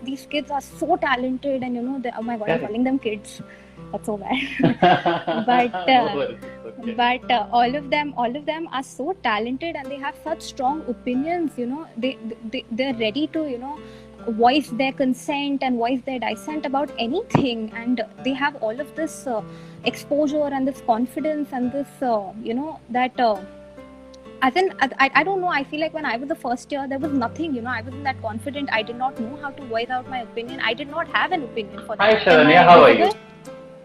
these kids are so talented, and oh my God, I'm Correct. calling them kids. That's so bad. No worries. Okay. But all of them are so talented, and they have such strong opinions. They're ready to voice their consent and voice their dissent about anything, and they have all of this exposure and this confidence and this that as in I don't know, I feel like when I was the first year, there was nothing, I wasn't that confident. I did not know how to voice out my opinion. I did not have an opinion for Hi, that. Sharanya. How are you?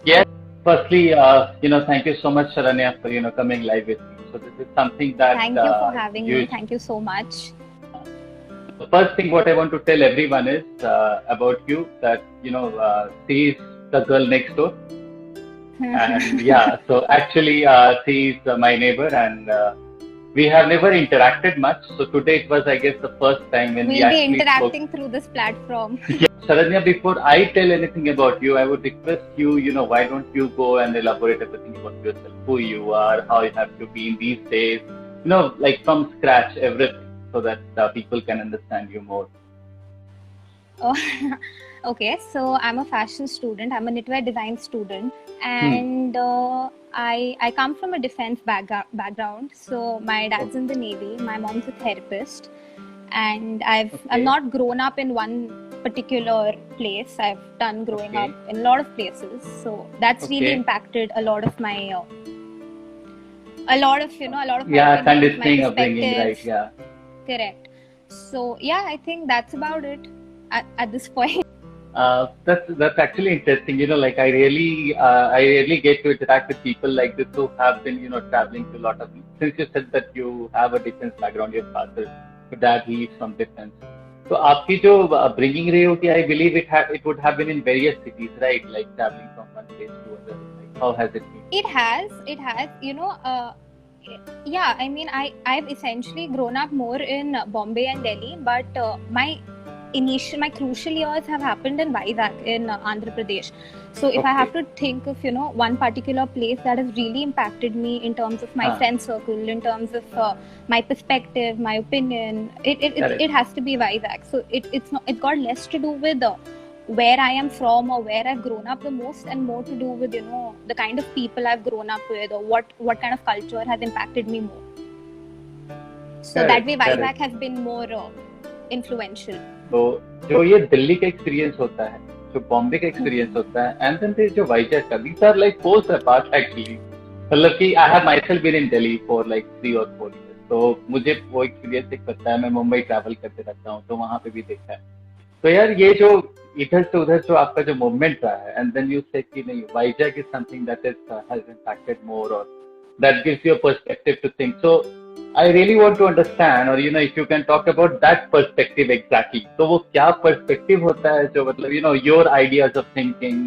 Yes. Firstly, thank you so much, Sharanya, for coming live with me. So this is something that Thank you for having me. Thank you so much. The first thing what I want to tell everyone is about you, that she is the girl next door, and yeah, so actually she is my neighbor, and we have never interacted much. So today it was, I guess, the first time when we actually We'll be interacting through this platform. Yeah. Sharanya, before I tell anything about you, I would request you, why don't you go and elaborate everything about yourself, who you are, how you have to be in these days, like from scratch, everything, so that people can understand you more. Oh, okay, so I'm a fashion student. I'm a knitwear design student, and I come from a defense background. So my dad's in the Navy, my mom's a therapist, and I've not grown up in one particular place. I've done growing up in a lot of places. So that's really impacted a lot of my yeah, conditioning upbringing, right? Yeah, correct. So yeah, I think that's about it at this point. That's actually interesting. Like I really get to interact with people like this who have been traveling to a lot of. Since you said that you have a defense background, your father, your dad, he is from defense. So आपकी जो upbringing रही होगी, I believe it would have been in various cities, right? Like traveling from one place to other. Like, how has it been? It has. Yeah, I mean, I've essentially grown up more in Bombay and Delhi, but my crucial years have happened in Vizag in Andhra Pradesh. So if I have to think of one particular place that has really impacted me in terms of my friend circle, in terms of my perspective, my opinion, it has to be Vizag. So it's got less to do with where I am from or where I've grown up the most, and more to do with the kind of people I've grown up with, or what kind of culture has impacted me more. So that way Vizag has been more influential. तो जो ये दिल्ली का experience होता है, जो बॉम्बे का experience होता है, एंड देन जो वाइजैक का, these are like poles apart actually. मतलब कि I have myself been in Delhi for like 3 or 4 years, तो मुझे वो एक्सपीरियंस एक पता है. मैं मुंबई ट्रैवल करते रहता हूँ, तो वहाँ पे भी देखा है. तो यार ये जो इधर से उधर जो आपका जो मूवमेंट रहा है, एंड देन यू से कि नहीं, Vizag is something that has impacted more, और that gives you a perspective to think. So I really want to understand, or if you can talk about that perspective exactly. तो वो क्या perspective होता है जो मतलब your ideas of thinking,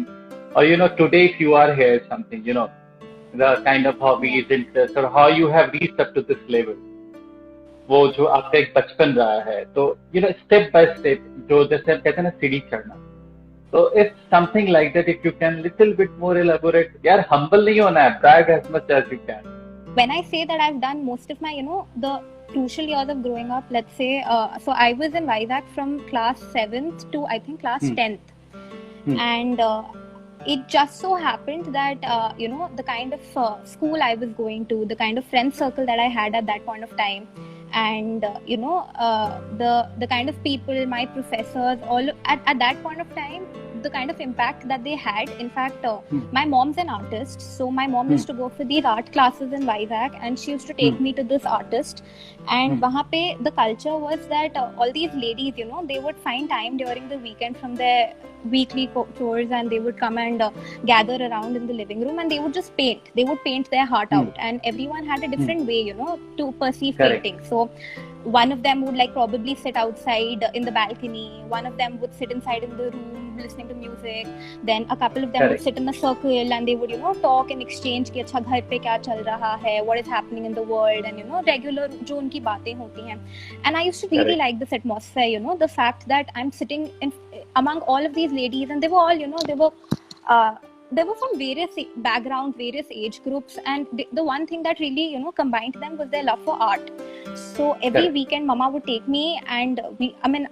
or today if you are here something, the kind of hobbies, interests, or how you have reached up to this level. वो जो आपका एक बचपन रहा है, तो step by step, जो जैसे हम कहते हैं ना सीढ़ी चढ़ना. So if something like that, if you can little bit more elaborate, यार humble नहीं होना है, brag as much as you can. When I say that I've done most of my, the crucial years of growing up, let's say, so I was in Vizag from class 7th to I think class 10th. And it just so happened that, the kind of school I was going to, the kind of friend circle that I had at that point of time, and, the kind of people, my professors, all at that point of time, the kind of impact that they had. In fact, my mom's an artist, so my mom used to go for these art classes in Vizag, and she used to take me to this artist. And wahan pe the culture was that all these ladies, they would find time during the weekend from their weekly chores, and they would come and gather around in the living room, and they would just paint. They would paint their heart out, and everyone had a different way, to perceive painting. So one of them would probably sit outside in the balcony. One of them would sit inside in the room listening to music. Then a couple of them would sit in a circle, and they would talk and exchange कि अच्छा घर पे क्या चल रहा है, what is happening in the world, and regular जो उनकी बातें होती हैं. And I used to really like this atmosphere, the fact that I'm sitting among all of these ladies, and they were all they were from various backgrounds, various age groups, and the one thing that really combined them was their love for art. So every weekend mama would take me and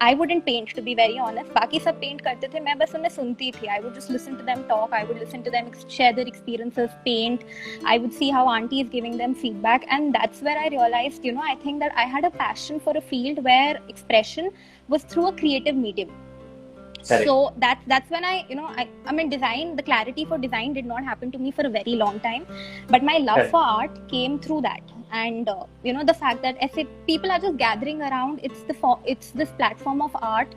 I wouldn't paint, to be very honest. बाकी सब paint करते थे, मैं बस उन्हें सुनती थी. I would just listen to them talk. I would listen to them share their experiences, paint. I would see how auntie is giving them feedback, and that's where I realized, I think that I had a passion for a field where expression was through a creative medium. Correct. So that's when I mean design, the clarity for design did not happen to me for a very long time, but my love for art came through that. And the fact that people are just gathering around, it's this platform of art,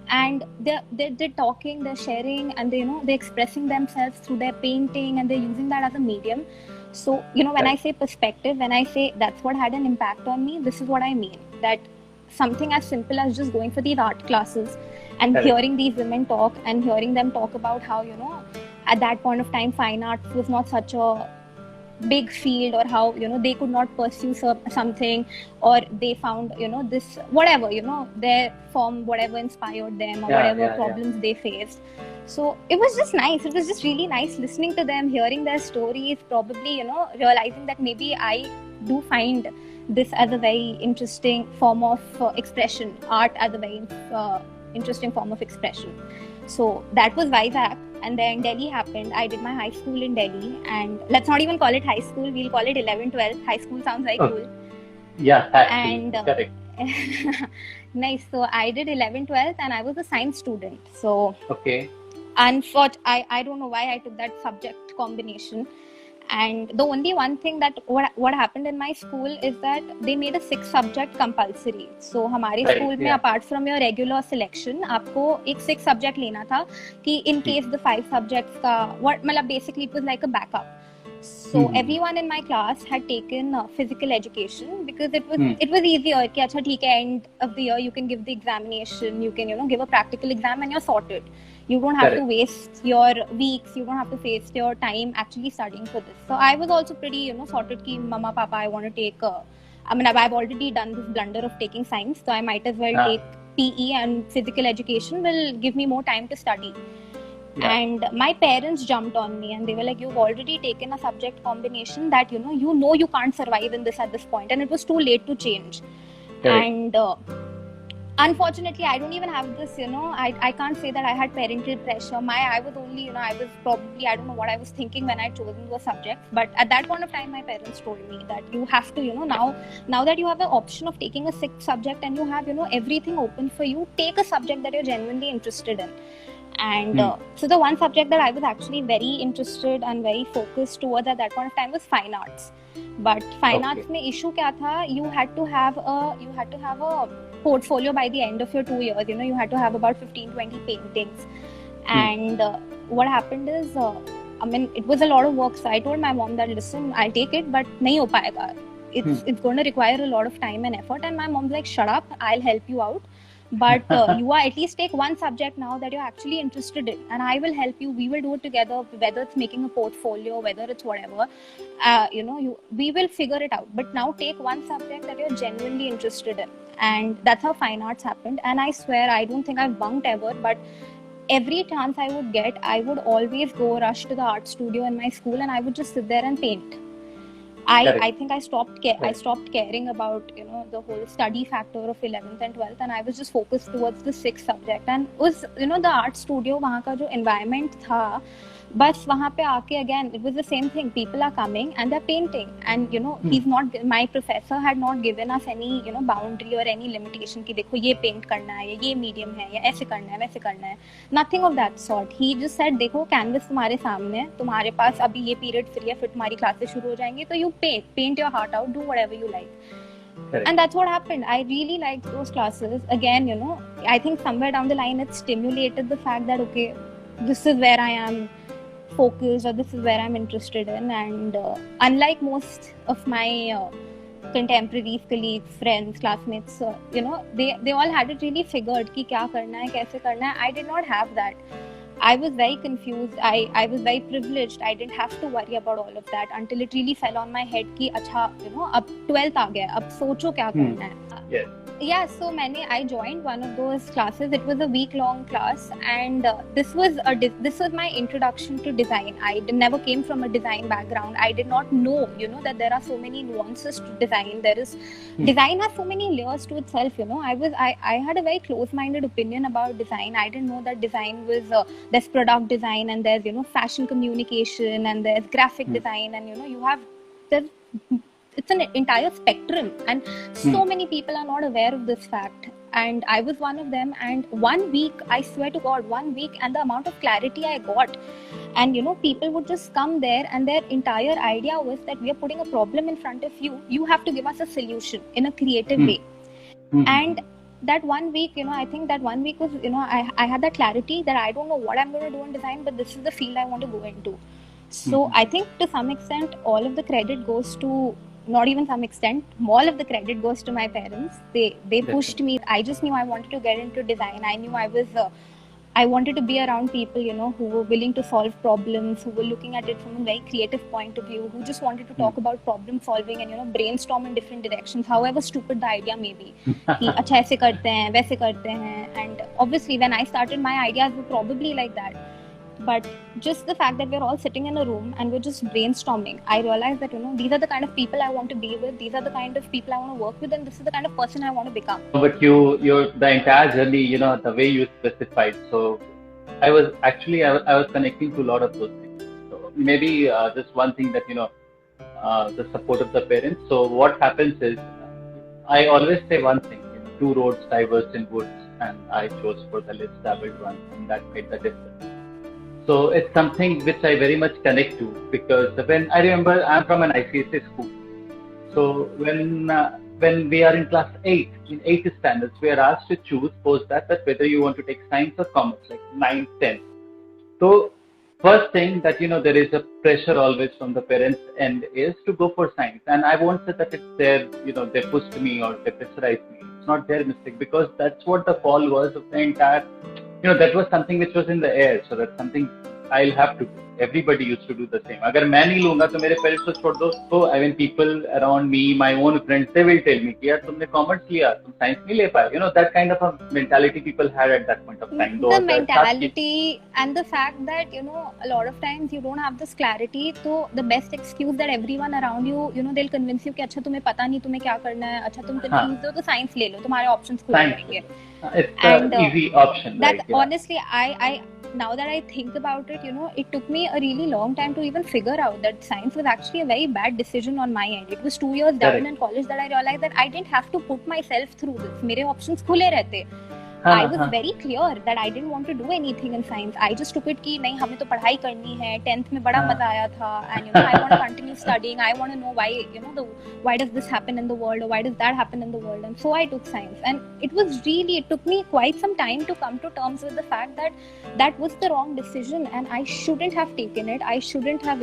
and they're talking, they're sharing, and they're expressing themselves through their painting, and they're using that as a medium. So when I say perspective, when I say that's what had an impact on me, this is what I mean. That something as simple as just going for these art classes and hearing these women talk, and hearing them talk about how at that point of time fine arts was not such a big field, or how they could not pursue something, or they found this whatever their form, whatever inspired them, or whatever problems they faced. So it was just nice. It was just really nice listening to them, hearing their stories, probably realizing that maybe I do find this as a very interesting form of expression, art as a very interesting form of expression. So that was Vizag. And then Delhi happened. I did my high school in Delhi, and let's not even call it high school, we'll call it 11, 12. High school sounds very cool. Yeah, and correct. Nice. So I did 11, 12, and I was a science student. So okay. Unfortunately, I don't know why I took that subject combination. And the only one thing that what happened in my school is that they made a 6 subject compulsory. So हमारे school में apart from your regular selection, आपको एक 6 subject लेना था कि in case the 5 subjects का मतलब basically it was like a backup. So everyone in my class had taken physical education because it was easier. कि अच्छा ठीक है, end of the year you can give the examination, you can give a practical exam and you're sorted. You don't have to waste your weeks, you don't have to waste your time actually studying for this. So I was also pretty sorted ki mama papa I want to take I've already done this blunder of taking science, so I might as well take PE, and physical education will give me more time to study. And my parents jumped on me and they were like, you've already taken a subject combination that you can't survive in this at this point, and it was too late to change. And unfortunately, I don't even have this, I can't say that I had parental pressure. I was only, I was probably, I don't know what I was thinking when I chosen those subjects. But at that point of time, my parents told me that you have to, now that you have the option of taking a 6th subject and you have, everything open for you, take a subject that you're genuinely interested in. And so the one subject that I was actually very interested and very focused towards at that point of time was fine arts. But fine arts mein issue kya tha? You had to have a portfolio by the end of your 2 years. You had to have about 15-20 paintings. And what happened is, it was a lot of work. So I told my mom that, listen, I'll take it, but nahi ho payega. It's going to require a lot of time and effort. And my mom's like, shut up, I'll help you out. But you are at least take one subject now that you're actually interested in, and I will help you. We will do it together, whether it's making a portfolio, whether it's whatever, we will figure it out. But now take one subject that you're genuinely interested in. And that's how fine arts happened. And I swear, I don't think I've bunked ever, but every chance I would get, I would always go rush to the art studio in my school, and I would just sit there and paint. I think I stopped caring about the whole study factor of 11th and 12th, and I was just focused towards the 6th subject. And was the art studio, वहाँ का जो environment था, बस वहाँ पे आके again it was the same thing. People are coming and they're painting, and he's not, my professor had not given us any boundary or any limitation कि देखो ये paint करना है, ये medium है, या ऐसे करना है, वैसे करना है. Nothing of that sort. He just said देखो canvas तुम्हारे सामने है, तुम्हारे पास अभी ये period free है, फिर तुम्हारी classes शुरू हो जाएंगी, तो you paint your heart out, do whatever you like. Correct. And that's what happened. I really liked those classes. Again, I think somewhere down the line it stimulated the fact that okay, this is where I am focused, or this is where I'm interested in. And unlike most of my contemporaries, colleagues, friends, classmates, they all had it really figured कि क्या करना है, कैसे करना है. I did not have that. I was very confused. I was very privileged. I didn't have to worry about all of that until it really fell on my head कि अच्छा अब 12th आ गया, अब सोचो क्या करना है. Yes. Yeah, so I joined one of those classes. It was a week-long class, and this was my introduction to design. I never came from a design background. I did not know, that there are so many nuances to design. Design has so many layers to itself. I had a very close-minded opinion about design. I didn't know that design was there's product design, and there's fashion communication, and there's graphic design, and it's an entire spectrum, and so many people are not aware of this fact, and I was one of them. And 1 week, I swear to God, 1 week, and the amount of clarity I got, and people would just come there, and their entire idea was that we are putting a problem in front of you have to give us a solution in a creative way. And that 1 week, I think that 1 week was, I had that clarity that I don't know what I'm going to do in design, but this is the field I want to go into. So I think to some extent, all of the credit goes to, not even some extent, all of the credit goes to my parents. They pushed me. I just knew I wanted to get into design. I knew I wanted to be around people, who were willing to solve problems, who were looking at it from a very creative point of view, who just wanted to talk about problem solving and, brainstorm in different directions, however stupid the idea may be. कि अच्छा ऐसे करते हैं, वैसे करते हैं. And obviously when I started, my ideas were probably like that. But just the fact that we're all sitting in a room and we're just brainstorming, I realized that, these are the kind of people I want to be with. These are the kind of people I want to work with, and this is the kind of person I want to become. But the entire journey, the way you specified. So I was connecting to a lot of those things. So maybe just one thing that, the support of the parents. So what happens is, I always say one thing, two roads diverged in woods, and I chose for the less traveled one, and that made the difference. So it's something which I very much connect to, because when I remember, I'm from an ICSE school. So when we are in class 8, in 8th standards, we are asked to choose post that whether you want to take science or commerce, like 9, 10. So first thing that, there is a pressure always from the parents' end is to go for science. And I won't say that it's their, they pushed me or they pressurized me. It's not their mistake, because that's what the call was of the entire, that was something which was in the air. So that's something I'll have to do. Everybody used to do the same. अगर मैं नहीं लूँगा तो मेरे parents को छोड़ दो. So I mean, people around me, my own friends, they will tell me कि यार तुमने commerce लिया, तुम science नहीं ले पाए. That kind of a mentality people had at that point of time. The mentality and the fact that, a lot of times you don't have this clarity. So the best excuse that everyone around you, they'll convince you कि अच्छा तुम्हें पता नहीं तुम्हें क्या करना है. अच्छा तुम confused हो तो science ले लो, तुम्हारे options खुल जाएंगे. It's an easy option. That right, honestly, I now that I think about it, it took me a really long time to even figure out that science was actually a very bad decision on my end. It was 2 years down in college that I realized that I didn't have to put myself through this. मेरे options खुले रहते. I was very clear that I didn't want to do anything in science. I just took it कि नहीं हमें तो पढ़ाई करनी है. 10th में बड़ा मजा आया था, and I want to continue studying. I want to know why why does this happen in the world, or why does that happen in the world, and so I took science. And it took me quite some time to come to terms with the fact that that was the wrong decision, and I shouldn't have taken it. I shouldn't have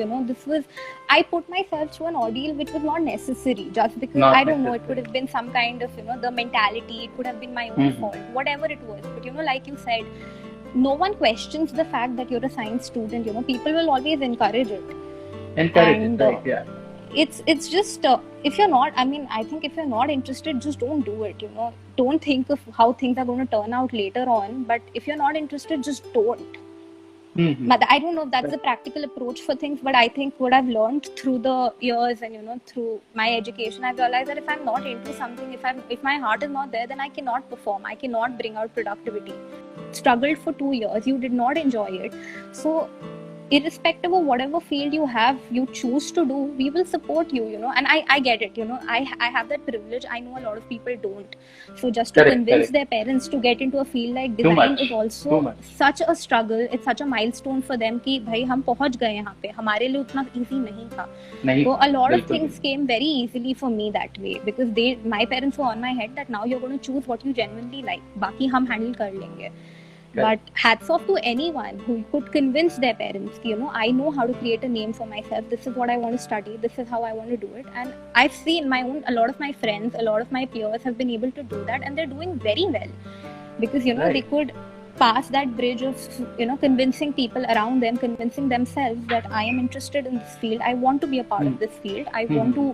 I put myself through an ordeal which was not necessary, just because I don't know, it could have been some kind of the mentality. It could have been my own fault, whatever it was. But like you said, no one questions the fact that you're a science student. People will always encourage it. Right? Yeah. It's just if you're not, I think if you're not interested, just don't do it. Don't think of how things are going to turn out later on. But if you're not interested, just don't. But I don't know if that's the practical approach for things, but I think what I've learned through the years and through my education, I've realized that if I'm not into something, if my heart is not there, then I cannot perform. I cannot bring out productivity. Struggled for 2 years, you did not enjoy it. So irrespective of whatever field you choose to do, we will support you, and I get it, I have that privilege. I know a lot of people don't. So just to convince their parents to get into a field like design is also such a struggle. It's such a milestone for them कि भाई हम पहुंच गए यहाँ पे, हमारे लिए उतना easy नहीं था. So a lot of things came very easily for me that way, because my parents were on my head that now you're going to choose what you genuinely like, बाकी हम handle कर लेंगे. But hats off to anyone who could convince their parents, I know how to create a name for myself. This is what I want to study. This is how I want to do it. And I've seen a lot of my friends, a lot of my peers have been able to do that, and they're doing very well. Because, they could pass that bridge of, you know, convincing people around them, convincing themselves that I am interested in this field, I want to be a part of this field, I want to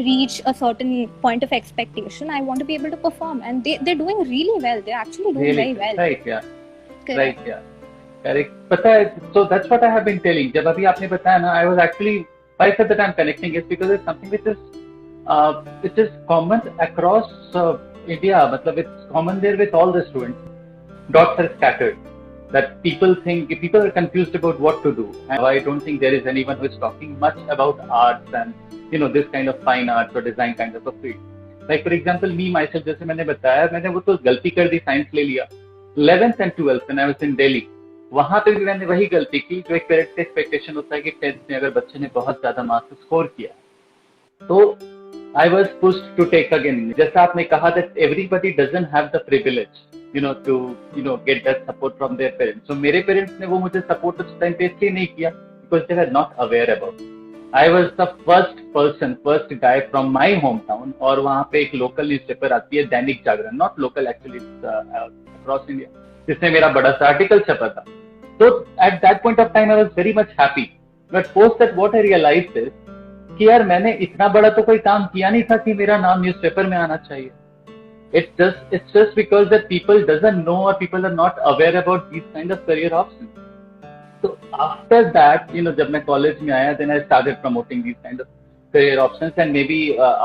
reach a certain point of expectation, I want to be able to perform. And they're doing really well. They're actually doing very well. Right, yeah. Correct. Right, yeah. Correct. पता है, so that's what I have been telling. जब अभी आपने बताया ना, I was actually, why I said that I'm connecting is because it's something which is common across India. मतलब it's common there with all the students. Dots are scattered. That people are confused about what to do. And I don't think there is anyone who is talking much about arts and, you know, this kind of fine arts or design kind of a field. Like for example, me myself, जैसे मैंने बताया, मैंने वो तो गलती कर दी, science ले लिया. 11th and 12th when I was in Delhi, वहां पे भी मैंने वही गलती की जो एक पेरेंट्स का एक्सपेक्टेशन होता है कि 10th में अगर बच्चे ने बहुत ज्यादा मार्क्स स्कोर किया तो I was pushed to take again. जैसा आपने कहा that everybody doesn't have the privilege, you know, to, you know, get that support from their parents. So मेरे पेरेंट्स ने वो मुझे सपोर्ट उस टाइम पे इसलिए नहीं किया because they were not aware about it. I was the first guy from my hometown, और वहाँ पे एक लोकल न्यूज़पेपर आती है Dainik Jagran, not local actually, across India, जिसमें मेरा बड़ा सा आर्टिकल छपा था. So at that point of time I was very much happy. But post that what I realized is कि यार मैंने इतना बड़ा तो कोई काम किया नहीं था कि मेरा नाम न्यूज़पेपर में आना चाहिए. It's just because that people doesn't know or people are not aware about these kind of career options. So after that, you know, जब मैं कॉलेज में आया, then I started promoting these kind of career options, and maybe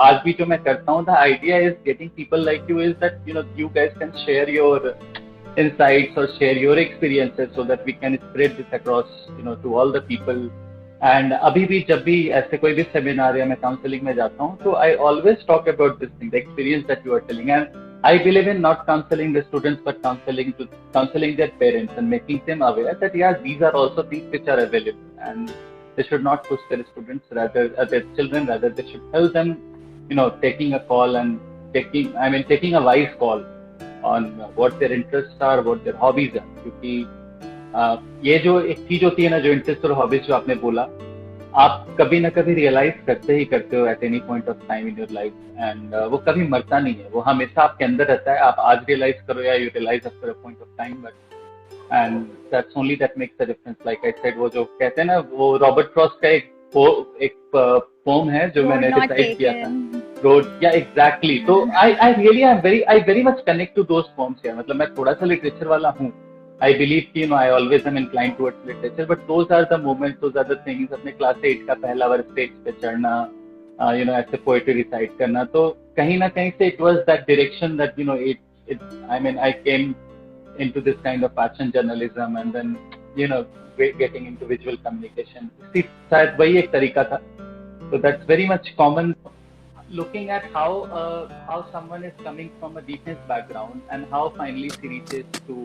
आज भी जो मैं करता हूँ, the idea is getting people like you is that, you know, you guys can share your insights or share your experiences so that we can spread this across, you know, to all the people. And अभी भी जब भी ऐसे कोई भी seminar या मैं counselling में जाता हूँ, तो I always talk about this thing, the experience that you are telling. And I believe in not counseling the students, but counseling their parents and making them aware that yeah, these are also things which are available, and they should not push their students, their children, rather they should help them, you know, taking a call and taking a wise call on what their interests are, what their hobbies are. क्योंकि ये जो एक चीज होती है ना, जो interest और हॉबीज जो आपने बोला, आप कभी ना कभी रियलाइज करते ही करते हो at any point of time in your life, and वो कभी मरता नहीं है, वो हमेशा आपके अंदर रहता है. आप आज रियलाइज करो या you realise after a point of time, but and that's only that makes the difference. Like I said, वो जो कहते हैं ना, वो रॉबर्ट फ्रॉस्ट का एक पोम है जो मैंने डिसाइड किया था, रोड, या एग्जैक्टली. तो I very much connect to those poems यार. मतलब मैं थोड़ा सा लिटरेचर वाला हूँ. I believe, you know, I always am inclined towards literature, but those are the moments, those are the things. अपने क्लास 8 का पहला वर्ष स्टेज पे चढ़ना, you know, ऐसे poetry recite करना, तो कहीं ना कहीं से it was that direction that, you know, I came into this kind of fashion journalism, and then, you know, getting into visual communication. शायद वही एक तरीका था. So that's very much common. Looking at how someone is coming from a defense background and how finally she reaches to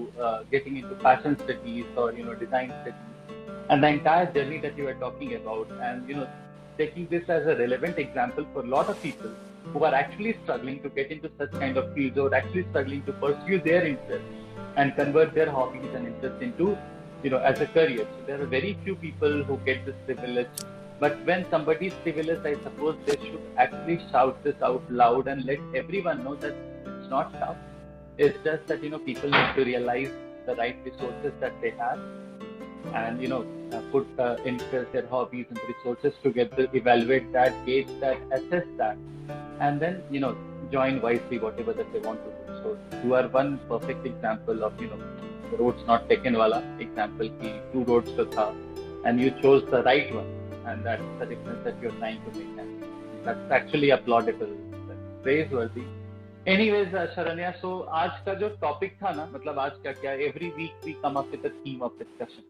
getting into fashion studies or, you know, design studies, and the entire journey that you were talking about, and, you know, taking this as a relevant example for a lot of people who are actually struggling to get into such kind of fields, or actually struggling to pursue their interests and convert their hobbies and interests into, you know, as a career. So there are very few people who get this privilege. But when somebody is privileged, I suppose they should actually shout this out loud and let everyone know that it's not tough. It's just that, you know, people need to realize the right resources that they have, and, you know, put interest, their hobbies and resources together, evaluate that, gauge that, assess that, and then, you know, join wisely whatever that they want to do. So you are one perfect example of, you know, the roads not taken wala example ki 2 roads to tha, and you chose the right one. And that's the difference that you're trying to make. And that's actually applaudable, that's praiseworthy. Anyways, Sharanya, so आज का जो topic था ना, मतलब आज का क्या, every week we come up with a theme of discussion.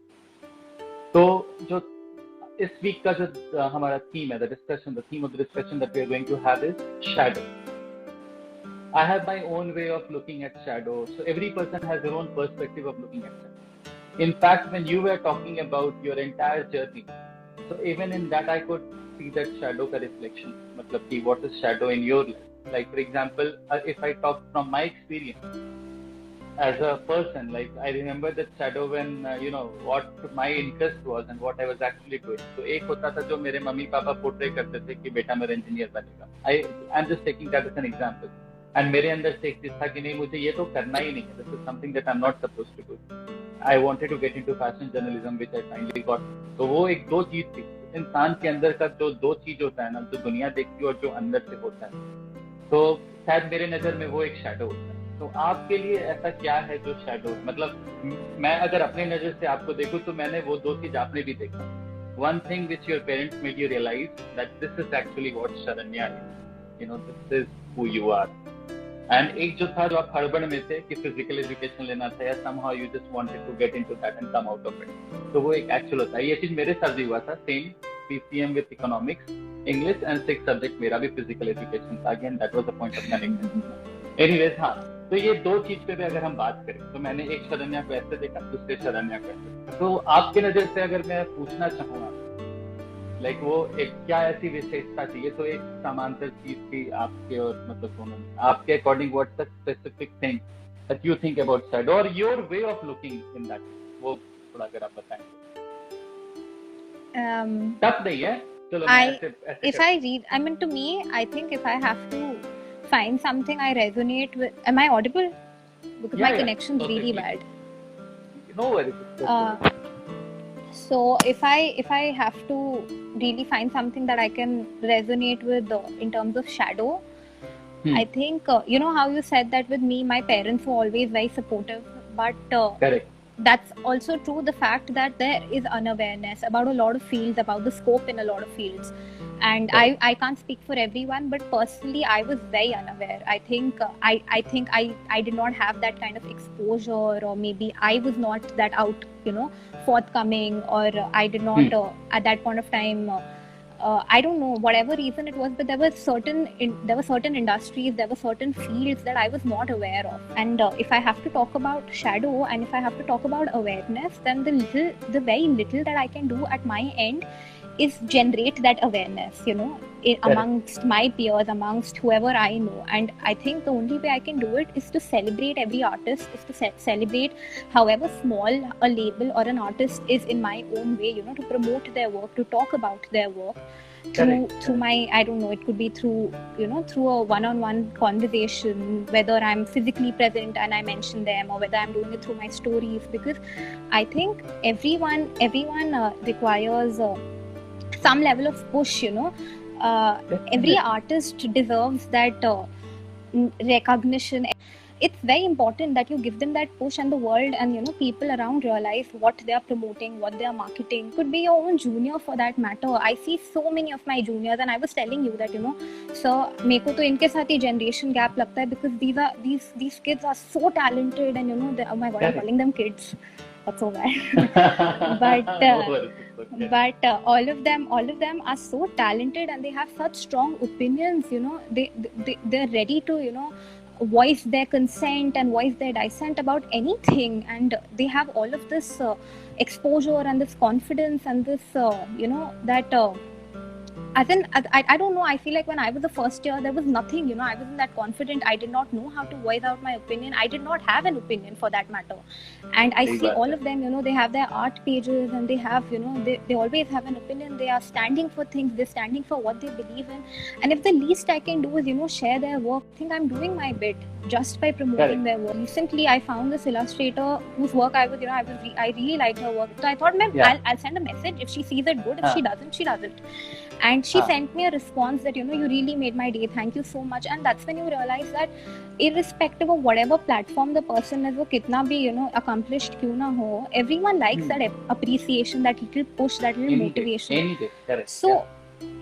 तो जो इस वीक का जो हमारा थीम है, the theme of the discussion that we are going to have is shadow. I have my own way of looking at shadow. So every person has their own perspective of looking at shadow. In fact, when you were talking about your entire journey, so even in that I could see that shadow ka reflection. मतलब कि what is shadow in your life? Like for example, if I talk from my experience as a person, like I remember that shadow when you know what my interest was and what I was actually doing. So एक होता था जो मेरे mummy papa portray करते थे कि बेटा मेरा इंजीनियर बनेगा. I'm just taking that as an example. And मेरे अंदर से एक चीज था कि नहीं, मुझे ये तो करना ही नहीं है, this is something that I am not supposed to do. I wanted to get into fashion journalism which I finally got. तो वो एक दो चीज थी. इंसान के अंदर का जो दो चीज होता है ना, जो दुनिया देखती है और जो अंदर से होता है, तो शायद मेरे नजर में वो एक शैडो होता है. तो आपके लिए ऐसा क्या है जो शैडो, मतलब मैं अगर अपने नजर से आपको देखूं तो मैंने वो दो चीज आपने भी देखा. One thing which your parents made you realise that this is actually what Sharanya is, you know, this is who you are. And एक जो था, जो आप हड़बड़ में थे कि फिजिकल एजुकेशन लेना था या somehow you just wanted to get into that and come out of it, तो वो एक एक्चुअल होता है. ये चीज मेरे साथ भी हुआ था, same PCM with economics, English and 6 subject मेरा भी फिजिकल एजुकेशन था. Again that was the point of connection. Anyways, हाँ, तो ये दो चीज पे भी अगर हम बात करें तो मैंने एक शरण्या को ऐसे देखा, दूसरे शरण्या को ऐसे. तो आपके नजर से अगर मैं पूछना चाहूँगा, लाइक वो एक क्या ऐसी विशेषता थी, तो एक समांतर चीज थी आपके और मतलब दोनों में, आपके according what's the specific thing that you think about shadow और your way of looking in that, वो थोड़ा अगर आप बताएं. टफ नहीं है, चलो मैं ऐसे if I read, I mean, to me, I think if I have to find something I resonate with, am I audible? Because my connection's really bad. No worries. So if I have to really find something that I can resonate with in terms of shadow, I think you know how you said that with me, my parents were always very supportive, but correct. That's also true, the fact that there is unawareness about a lot of fields, about the scope in a lot of fields. And right. I can't speak for everyone, but personally I was very unaware. I think I did not have that kind of exposure, or maybe I was not that out, you know, forthcoming, or I did not at that point of time, I don't know, whatever reason it was, but there were certain industries, there were certain fields that I was not aware of. And if I have to talk about shadow, and if I have to talk about awareness, then the very little that I can do at my end is generate that awareness, you know, amongst my peers, amongst whoever I know. And I think the only way I can do it is to celebrate every artist, is to celebrate however small a label or an artist is in my own way, you know, to promote their work, to talk about their work. Through my, I don't know, it could be through, you know, through a one-on-one conversation, whether I'm physically present and I mention them, or whether I'm doing it through my stories, because I think everyone requires some level of push, you know. Every artist deserves that recognition. It's very important that you give them that push, and the world and, you know, people around realize what they are promoting, what they are marketing. Could be your own junior for that matter. I see so many of my juniors, and I was telling you that, you know, so मेरे को तो इनके साथ ही generation gap लगता है, because these kids are so talented, and, you know, oh my god, I'm calling them kids. That's so bad. But all of them are so talented, and they have such strong opinions, you know. They're ready to, you know, voice their consent and voice their dissent about anything, and they have all of this exposure and this confidence and this you know, that I don't know, I feel like when I was the first year, there was nothing, you know, I wasn't that confident. I did not know how to voice out my opinion. I did not have an opinion for that matter. And I see all of them, you know, they have their art pages, and they have, you know, they always have an opinion. They are standing for things, they're standing for what they believe in. And if the least I can do is, you know, share their work, I think I'm doing my bit just by promoting their work. Recently I found this illustrator whose work I really liked her work. So I thought, I'll send a message. If she sees it, good. If she doesn't, she doesn't. And she sent me a response that, you know, you really made my day, thank you so much. And that's when you realize that irrespective of whatever platform the person is, wo kitna bhi, you know, accomplished kyun na ho, everyone likes that appreciation, that little push, that little motivation. Any day. Correct. So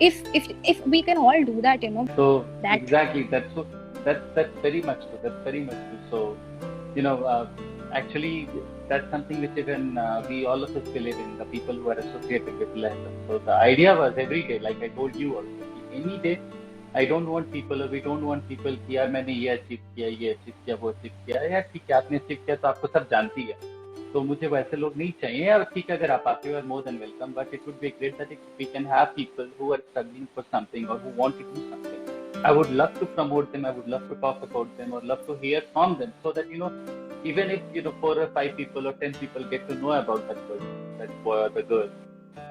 if we can all do that, you know. So exactly, that's very much so. That's very much so. So, you know, actually, that's something which even we all of us believe in, the people who are associated with Leicester. So the idea was every day, like I told you also, any day, I don't want people, or we don't want people कि यार मैंने ये achieve किया, वो achieve किया, यार ठीक है आपने अचीव किया तो आपको सब जानती है, तो मुझे वैसे लोग नहीं चाहिए. यार ठीक है, अगर आप आते हो, are more than welcome, but it would be great that we can have people who are struggling for something or who want to do something. I would love to promote them, I would love to talk about them, or love to hear from them, so that, you know, even if, you know, 4 or 5 people or 10 people get to know about that person, that boy or the girl,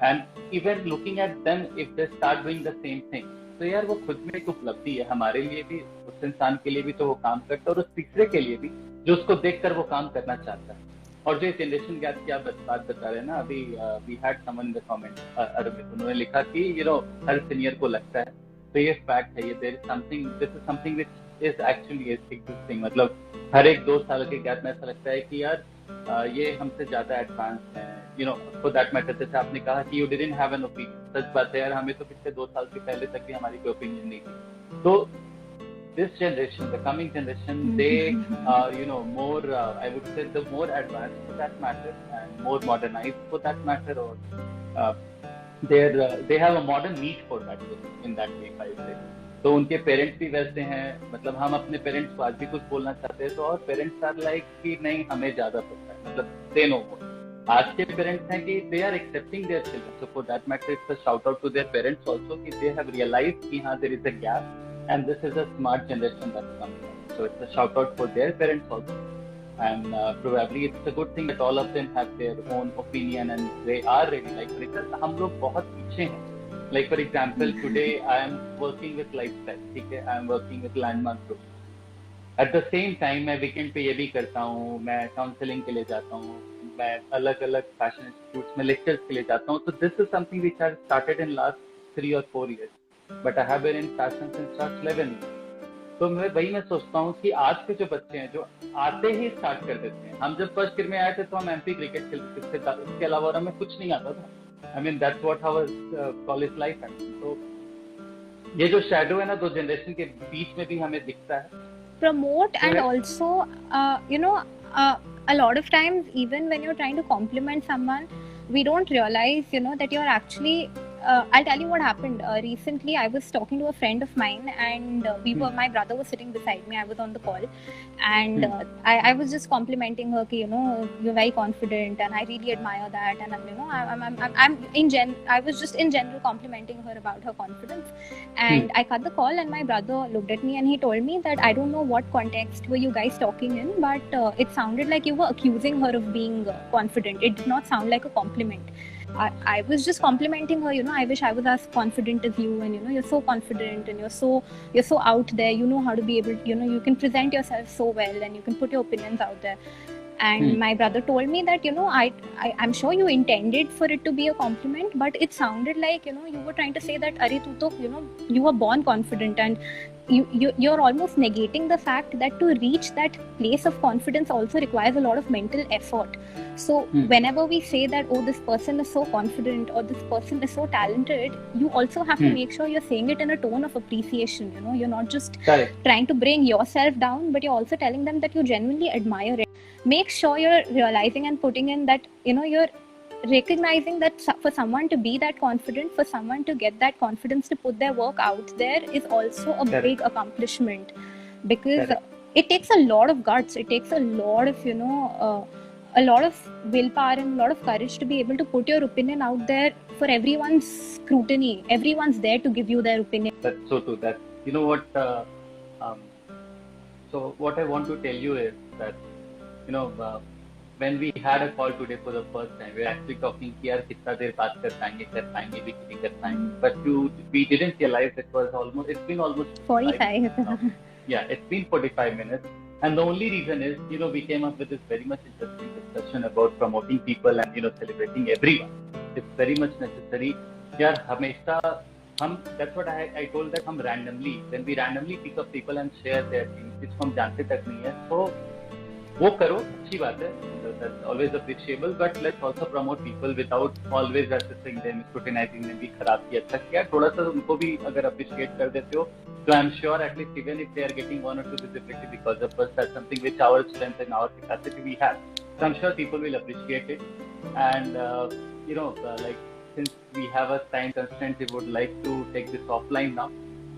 and even looking at them, if they start doing the same thing, तो यार वो खुद में एक उपलब्धि है हमारे लिए भी, उस इंसान के लिए भी तो वो काम करता है, और उस तीसरे के लिए भी जो उसको देखकर वो काम करना चाहता है। और जो जनरेशन गैप की आप बात बता रहे हैं ना, अभी we had someone in the comment, Arvind, उन्होंने लिखा कि हर सीनियर को लगता है, तो ये फैक्ट है, ये there is something, this is something which is actually existing. मतलब हर एक 2 साल के गैप में ऐसा लगता है कि यार ये हमसे ज्यादा एडवांस है, फॉर दैट मैटर। जैसे आपने कहा कि you didn't have an opinion, सच बात है यार, हमें तो पिछले 2 साल से पहले तक भी हमारी कोई ओपिनियन नहीं थी। तो this generation, the coming generation, they are, more, I would say, the more advanced for that matter, and more modernized for that matter, or they have a modern need for that in that way, I would say. तो उनके parents भी वैसे हैं, मतलब हम अपने parents को आज भी कुछ बोलना चाहते हैं तो और पेरेंट्स आर लाइक कि नहीं हमें ज्यादा पता है, मतलब दे नो मोर। आज के पेरेंट्स हैं कि they are accepting their children, so for that matter it's a shout out to their parents also कि दे हैव रियलाइज्ड कि हाँ there is a gap, and this is a smart generation that's coming up. So it's a shout out for their parents also, and probably it's a good thing that all of them have their own opinion and they are ready. Like for example, हम लोग बहुत पीछे हैं. Like for example, today I am working with Lifestyle, ठीक है, I am working with Landmark Group. At the same time मैं weekend पे ये भी करता हूँ, मैं counseling के लिए जाता हूँ, मैं अलग अलग fashion institutes में lectures के लिए जाता हूँ. So this is something which I started in last 3 or 4 years. But I have been in fashion since last 11 years. तो मैं सोचता हूँ कि आज के जो बच्चे हैं जो आते ही स्टार्ट कर देते हैं, हम जब फर्स्ट ईयर में आए थे तो हम एमपी क्रिकेट खेलते थे, इसके अलावा और हमें कुछ नहीं आता था। I mean that's what our college life है। तो ये जो शैडो है ना 2 जनरेशन के बीच में भी हमें दिखता है। Promote and also a lot of times even when you're trying to compliment someone, we don't realize that you're actually I'll tell you what happened. Recently, I was talking to a friend of mine, and my brother was sitting beside me. I was on the call, and I was just complimenting her, you're very confident, and I really admire that. And I was just in general complimenting her about her confidence. And I cut the call, and my brother looked at me, and he told me that I don't know what context were you guys talking in, but it sounded like you were accusing her of being confident. It did not sound like a compliment. I was just complimenting her, I wish I was as confident as you, and you're so confident, and you're so out there, you know how to be able to, you can present yourself so well, and you can put your opinions out there. And my brother told me that I'm sure you intended for it to be a compliment, but it sounded like you were trying to say that Are tu to you were born confident, and you're almost negating the fact that to reach that place of confidence also requires a lot of mental effort. So whenever we say that, oh, this person is so confident or this person is so talented, you also have to make sure you're saying it in a tone of appreciation. You're not just trying to bring yourself down, but you're also telling them that you genuinely admire it. Make sure you're realizing and putting in that, you're recognizing that for someone to be that confident, for someone to get that confidence to put their work out there is also a big accomplishment, because it takes a lot of guts, it takes a lot of a lot of willpower and a lot of courage to be able to put your opinion out there for everyone's scrutiny. Everyone's there to give you their opinion. That's so true. That what so what I want to tell you is that when we had a call today for the first time, we were actually talking कि यार कितना देर बात कर पाएंगे भी नहीं कर पाएंगे, but we didn't realize it's been almost 45. Yeah, it's been 45 minutes, and the only reason is we came up with this very much interesting discussion about promoting people and celebrating everyone. It's very much necessary. यार हमेशा that's what I told that when we randomly pick up people and share their things जिसको हम जानते तक नहीं है, so वो करो, अच्छी बात है, that's always appreciable, but let's also promote people without always assessing them, scrutinizing them, भी खराब किया, अच्छा किया, थोड़ा सा उनको भी अगर appreciate कर देते हो, so I'm sure at least even if they are getting 1 or 2 visibility because of us, that's something which our strength and our capacity we have, so I'm sure people will appreciate it. And like since we have a time constraint, we would like to take this offline now.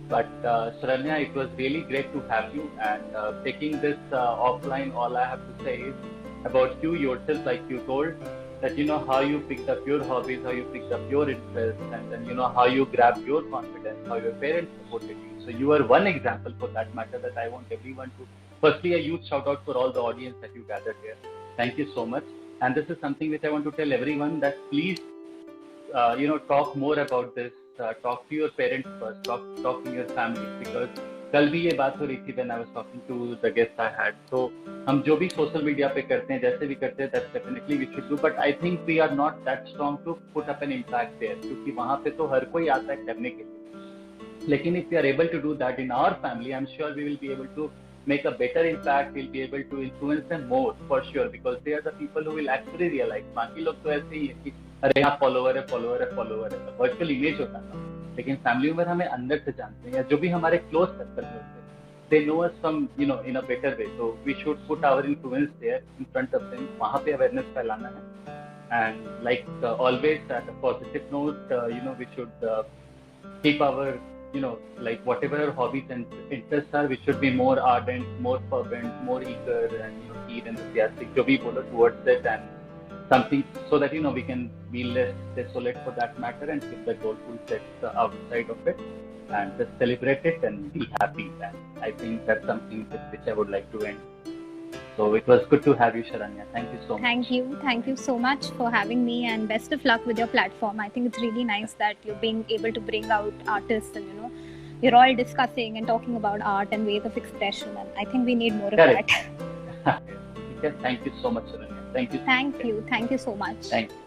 But Sharanya, it was really great to have you, and taking this offline, all I have to say is about you yourself, like you told, that how you picked up your hobbies, how you picked up your interests, and then how you grabbed your confidence, how your parents supported you. So you are one example for that matter that I want everyone to, firstly a huge shout out for all the audience that you gathered here. Thank you so much. And this is something which I want to tell everyone, that please talk more about this, talk to your parents first, talk to your family, because कल भी ये बात हो रही थी when I was talking to the guest I had. तो हम जो भी सोशल मीडिया पे करते हैं, जैसे भी करते हैं, that's definitely we should do, but I think we are not that strong to put up an impact there, क्योंकि वहाँ पे तो हर कोई आता है करने के लिए. लेकिन if we are able to do that in our family, I'm sure we will be able to make a better impact. We'll be able to influence them more for sure, because they are the people who will actually realize. बाकी लोग तो ऐसे ही है कि अरे यहाँ follower है, virtual image होता है, लेकिन फैमिली मेंबर हमें अंदर से जानते हैं, या जो भी हमारे क्लोज सर्कल में होते हैं, they know us from, you know, in a better way. So we should put our influence there in front of them. वहाँ पे awareness फैलाना है. And like always, at a positive note, you know, we should keep our, you know, like whatever our hobbies and interests are, we should be more ardent, more fervent, more eager, and, you know, keen, enthusiastic, जो भी बोलो, towards it, and something so that, you know, we can be less desolate for that matter, and keep the goalful set outside of it, and just celebrate it and be happy. And I think that's something which I would like to end. So it was good to have you, Sharanya. Thank you so much. Thank you so much for having me, and best of luck with your platform. I think it's really nice that you're being able to bring out artists, and, you know, you're all discussing and talking about art and ways of expression, and I think we need more of that. Thank you so much, Sharanya. Thank you so much. Thank you so much. Thank you.